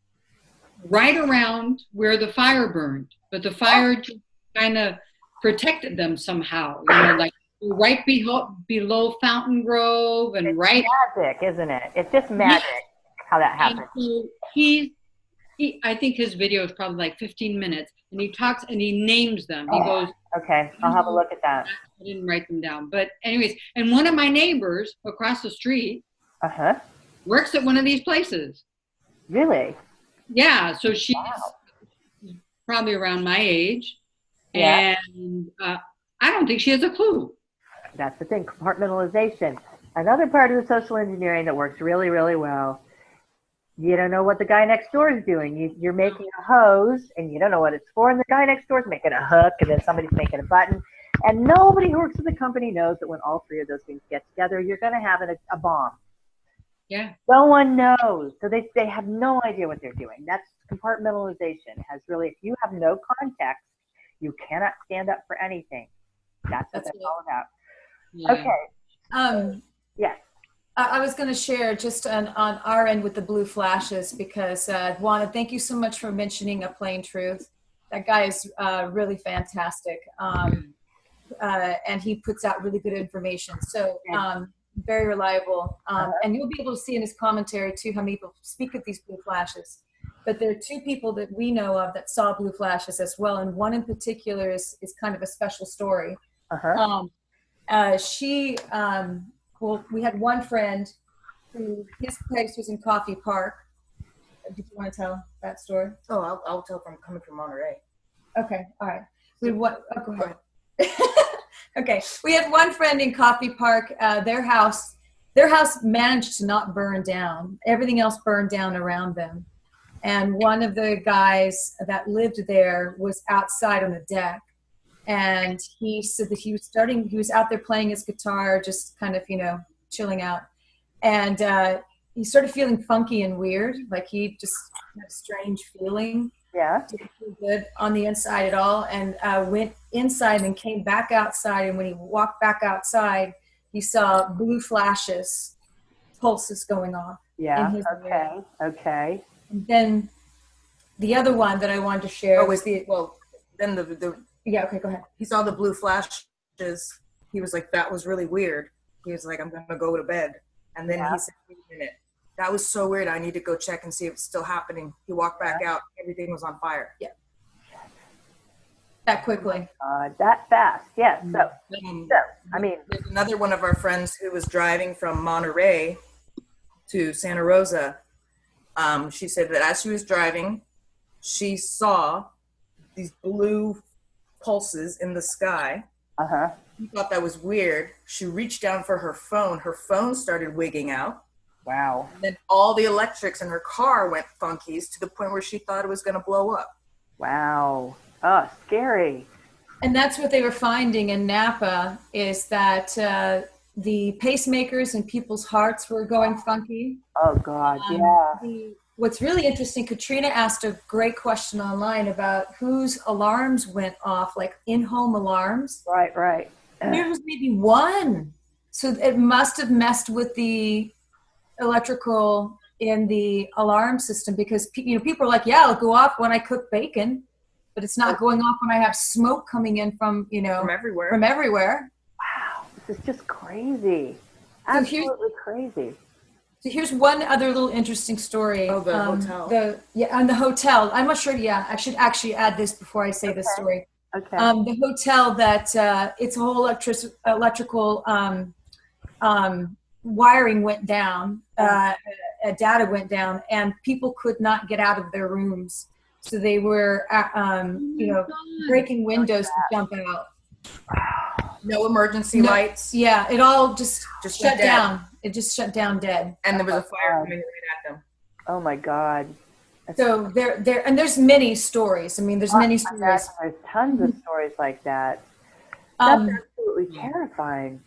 right around where the fire burned, but the fire just kind of protected them somehow, you know, like right below Fountain Grove, and it's right magic, isn't it? It's just magic how that happens. So I think his video is probably like 15 minutes, and he talks and he names them. He goes, okay, I'll have a look at that. I didn't write them down, but anyways, and one of my neighbors across the street works at one of these places. Really? Yeah, so she's probably around my age, and I don't think she has a clue. That's the thing, compartmentalization. Another part of the social engineering that works really, really well. You don't know what the guy next door is doing. You're making a hose, and you don't know what it's for, and the guy next door is making a hook, and then somebody's making a button. And nobody who works at the company knows that when all 3 of those things get together, you're going to have a bomb. Yeah. No one knows. So they have no idea what they're doing. That's compartmentalization. Has really, if you have no context, you cannot stand up for anything. That's what that's all about. Yeah. Okay. Yes. I was going to share just on our end with the blue flashes, because Juana, thank you so much for mentioning A Plain Truth. That guy is really fantastic, and he puts out really good information. So very reliable, and you'll be able to see in his commentary too how many people speak of these blue flashes. But there are 2 people that we know of that saw blue flashes as well, and one in particular is kind of a special story. Well, we had one friend who, his place was in Coffee Park. Did you want to tell that story? Oh, I'll tell from coming from Monterey. Okay, all right. Go ahead. Okay, we had one friend in Coffee Park. Their house managed to not burn down. Everything else burned down around them. And one of the guys that lived there was outside on the deck. And he said that he was out there playing his guitar, just kind of, you know, chilling out. And he started feeling funky and weird, like he just had a strange feeling. Yeah. Didn't feel good on the inside at all. And went inside and came back outside. And when he walked back outside, he saw blue flashes, pulses going off. Yeah. In his ear. Okay. And then the other one that I wanted to share was then the yeah, okay, go ahead. He saw the blue flashes. He was like, that was really weird. He was like, I'm going to go to bed. And then he said, wait a minute. That was so weird. I need to go check and see if it's still happening. He walked back out. Everything was on fire. Yeah. that quickly. That fast, yes. So, I mean, there's another one of our friends who was driving from Monterey to Santa Rosa. She said that as she was driving, she saw these blue pulses in the sky. She thought that was weird. She reached down for her phone. Her phone started wigging out. Wow. And then all the electrics in her car went funkies to the point where she thought it was going to blow up. Wow. Oh, scary. And that's what they were finding in Napa, is that the pacemakers in people's hearts were going funky. Oh, God, What's really interesting, Katrina asked a great question online about whose alarms went off, like in-home alarms. Right. There was maybe one. So it must have messed with the electrical in the alarm system, because people are like, yeah, it'll go off when I cook bacon, but it's not going off when I have smoke coming in from everywhere. Wow, this is just crazy. Absolutely crazy. So here's one other little interesting story. Oh, the hotel. And the hotel. I'm not sure. Yeah, I should actually add this before I say this story. Okay. The hotel that its whole electrical wiring went down, data went down, and people could not get out of their rooms. So they were, breaking windows to jump out. No emergency lights. Yeah, it all just shut dead. down. It just shut down dead. And there was a fire coming right at them. Oh my God. So there's many stories. I mean, there's many stories. There's tons of stories like that. That's absolutely terrifying.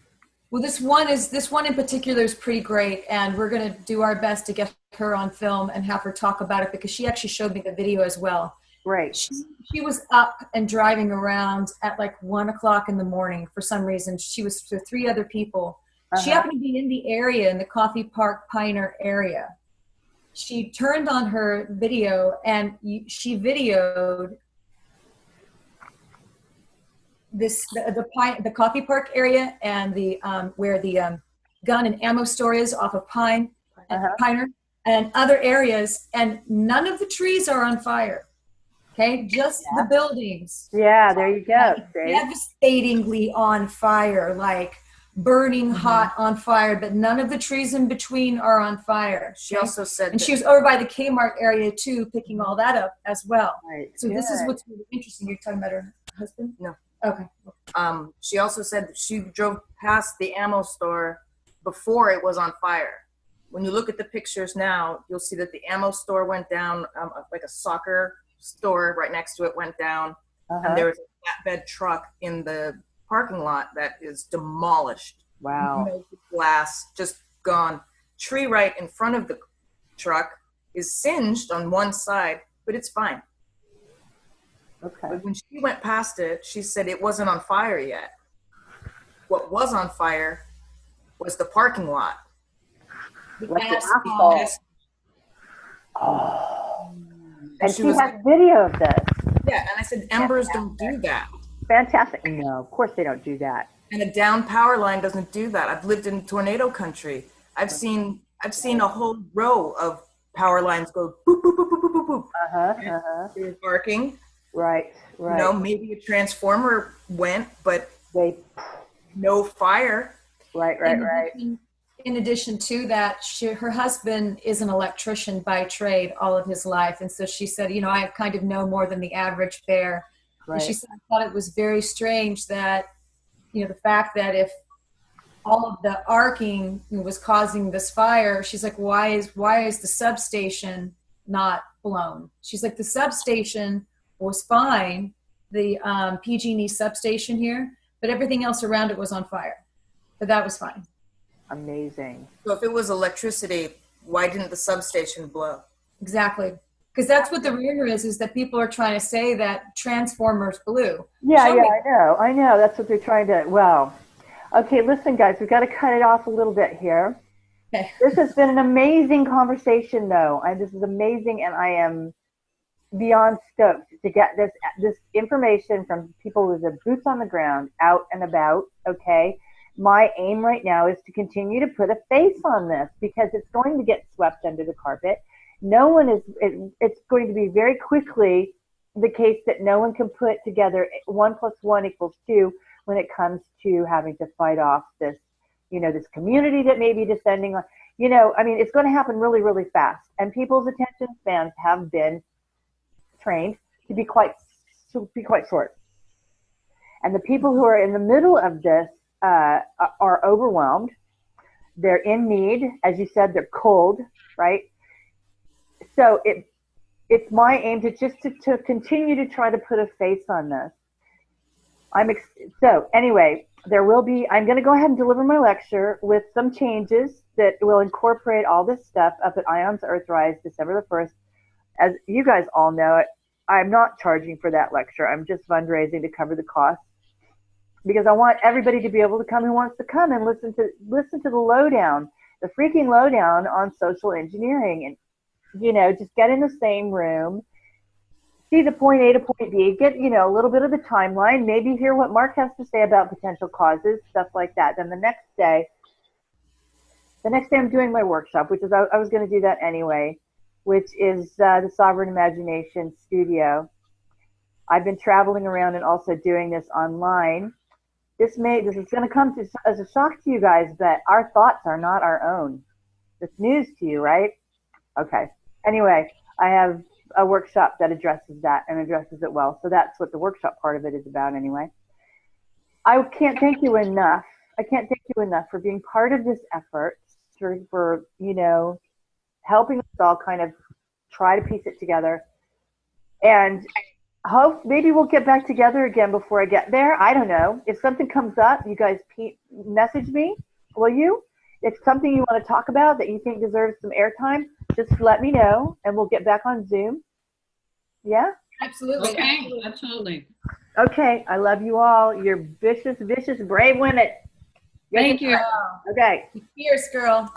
Well, this one in particular is pretty great, and we're going to do our best to get her on film and have her talk about it, because she actually showed me the video as well. Great. She was up and driving around at like 1 o'clock in the morning for some reason. She was with 3 other people. She happened to be in the area, in the Coffee Park Pioneer area. She turned on her video and she videoed the Coffee Park area and the where the gun and ammo store is off of Pioneer and other areas, and none of the trees are on fire. Okay, just the buildings. Yeah, there you go. Devastatingly on fire, like burning hot on fire, but none of the trees in between are on fire. She also said, and she was over by the Kmart area too, picking all that up as well. Right. So this is what's really interesting. You're talking about her husband? No. Okay. She also said that she drove past the ammo store before it was on fire. When you look at the pictures now, you'll see that the ammo store went down, like a soccer store right next to it went down, and there was a flatbed truck in the parking lot that is demolished. Wow. No glass, just gone. Tree right in front of the truck is singed on one side, but it's fine. Okay. But when she went past it, she said it wasn't on fire yet. What was on fire was the parking lot. Like the asphalt. Oh. And she has video of this. Yeah, and I said, embers don't do that. Fantastic. No, of course they don't do that. And a down power line doesn't do that. I've lived in tornado country. I've seen a whole row of power lines go boop, boop, boop, boop, boop, boop. They were barking. Right. You know, maybe a transformer went, but no fire. Right. In addition to that, her husband is an electrician by trade all of his life. And so she said, I kind of know more than the average bear. Right. And she said, I thought it was very strange that, the fact that if all of the arcing was causing this fire, she's like, why is the substation not blown? She's like, the substation was fine, the PG&E substation here, but everything else around it was on fire. But that was fine. Amazing. So if it was electricity, why didn't the substation blow? Exactly. Because that's what the rumor is that people are trying to say that transformers blew. Yeah, I know. That's what they're trying to, okay, listen, guys, we've got to cut it off a little bit here. Okay. This has been an amazing conversation, though. This is amazing, and I am beyond stoked to get this information from people with their boots on the ground, out and about, okay? My aim right now is to continue to put a face on this, because it's going to get swept under the carpet. No one is, it's going to be very quickly the case that no one can put together 1 + 1 = 2 when it comes to having to fight off this, this community that may be descending on, I mean, it's going to happen really, really fast. And people's attention spans have been trained to be quite short. And the people who are in the middle of this are overwhelmed. They're in need. As you said, they're cold, right? So it's my aim to continue to try to put a face on this. So anyway, I'm going to go ahead and deliver my lecture with some changes that will incorporate all this stuff up at Ions Earthrise, December the 1st. As you guys all know, I'm not charging for that lecture. I'm just fundraising to cover the cost, because I want everybody to be able to come who wants to come and listen to the lowdown, the freaking lowdown on social engineering, and just get in the same room, see the point A to point B, get a little bit of the timeline, maybe hear what Mark has to say about potential causes, stuff like that. Then the next day I'm doing my workshop, which is I was going to do that anyway, which is the Sovereign Imagination Studio. I've been traveling around and also doing this online. This is going to come as a shock to you guys, but our thoughts are not our own. It's news to you, right? Okay. Anyway, I have a workshop that addresses that and addresses it well. So that's what the workshop part of it is about anyway. I can't thank you enough. I can't thank you enough for being part of this effort, for helping us all kind of try to piece it together. And hope maybe we'll get back together again before I get there. I don't know. If something comes up, you guys message me, will you? If something you want to talk about that you think deserves some airtime, just let me know and we'll get back on Zoom. Yeah? Absolutely. Okay, absolutely. Okay, I love you all. You're vicious, brave women. Thank you. Okay. Fierce girl.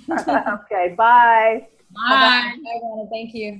Okay, bye. Bye. Bye, Ronna. Thank you.